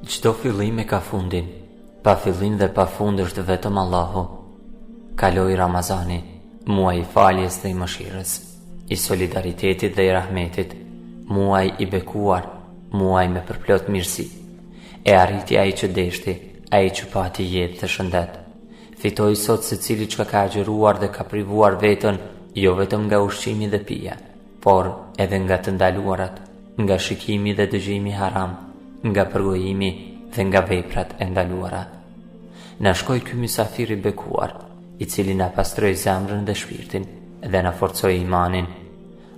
Çdo fillim e ka fundin. Pa fillim dhe pa fund është vetëm Allahu. Kaloi Ramazani, muaj i faljes dhe i mëshirës, i solidaritetit dhe i rahmetit, muaj i bekuar, muaj me përplot mirësi. E arriti ai që deshti, ai që pati jetë të shëndet. Fitoi sot secili që ka agjëruar dhe ka privuar veten, jo vetëm nga ushqimi dhe pija, por edhe nga të ndaluarat, nga shikimi dhe dëgjimi haram, nga përgojimi dhe nga veprat e ndaluara. Na shkoi ky mysafir i bekuar, i cili na pastroi zemrën dhe shpirtin dhe na forcoi imanin.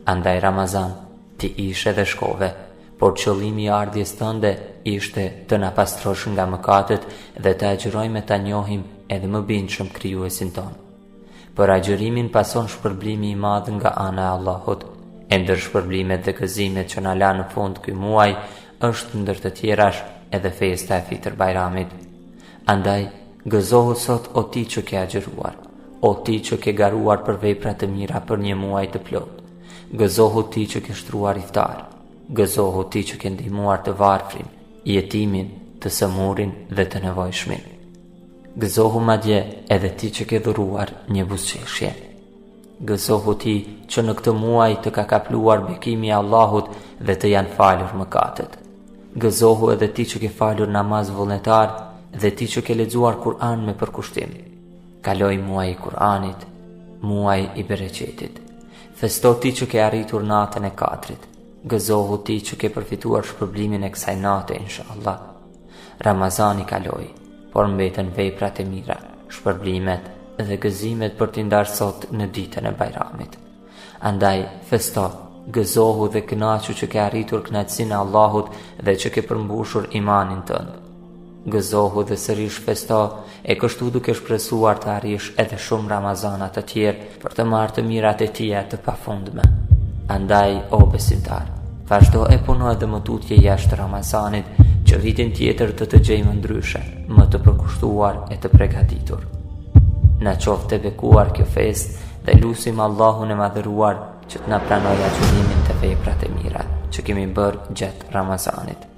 Andaj Ramazan, ti ishe dhe shkove, por qëllimi i ardhjes tënde ishte të na pastrosh nga mëkatet dhe të agjërojmë ta njohim edhe më bindshëm krijuesin ton. Për agjërimin pason shpërblimi i madh nga ana e Allahut. E ndër shpërblimet dhe gëzimet që na la në fund ky muaj është ndër të tjerash edhe festa e Fitr Bajramit. Andaj, gëzohu sot o ti që ke agjëruar, o ti që ke garuar për vepra të mira për një muaj të plot. Gëzohu ti që ke shtruar iftar, gëzohu ti që ke ndihmuar të varfrin, jetimin, të sëmurin dhe të nevojshmin. Gëzohu madje edhe ti që ke dhuruar një buzëqeshje. Gëzohu ti që në këtë muaj të ka kapluar bekimi i Allahut dhe të janë falur mëkatet. Gëzohu edhe ti që ke falur namaz vullnetar dhe ti që ke lexuar Kur'an me përkushtim. Kaloi muaji i Kur'anit, muaji i bereqetit. Festo ti që ke arritur natën e 4. Gëzohu ti që ke përfituar shpërblimin e kësaj nate, inshallah. Ramazani kaloi, por mbeten veprat e mira, shpërblimet dhe gëzimet për t'i ndarë sot në ditën e Bajramit. Andaj, festo, gëzohu dhe kënaqu që ke arritur kënaqësinë e Allahut dhe që ke përmbushur imanin tënd. Gëzohu dhe sërish festo, e kështu duke shpresuar të arrish edhe shumë Ramazana të tjerë për të marrë të mirat e tia të pafundme. Andaj, o besimtar, vazhdo e puno edhe më tutje jashtë Ramazanit, që vitin tjetër të gjejmë ndryshe, më të përkushtuar e të përgatitur. Na qoftë të bekuar kjo fest dhe lusim Allahun e madhëruar që të na pranojë agjërimin të veprat e mira që kemi bërë gjatë Ramazanit.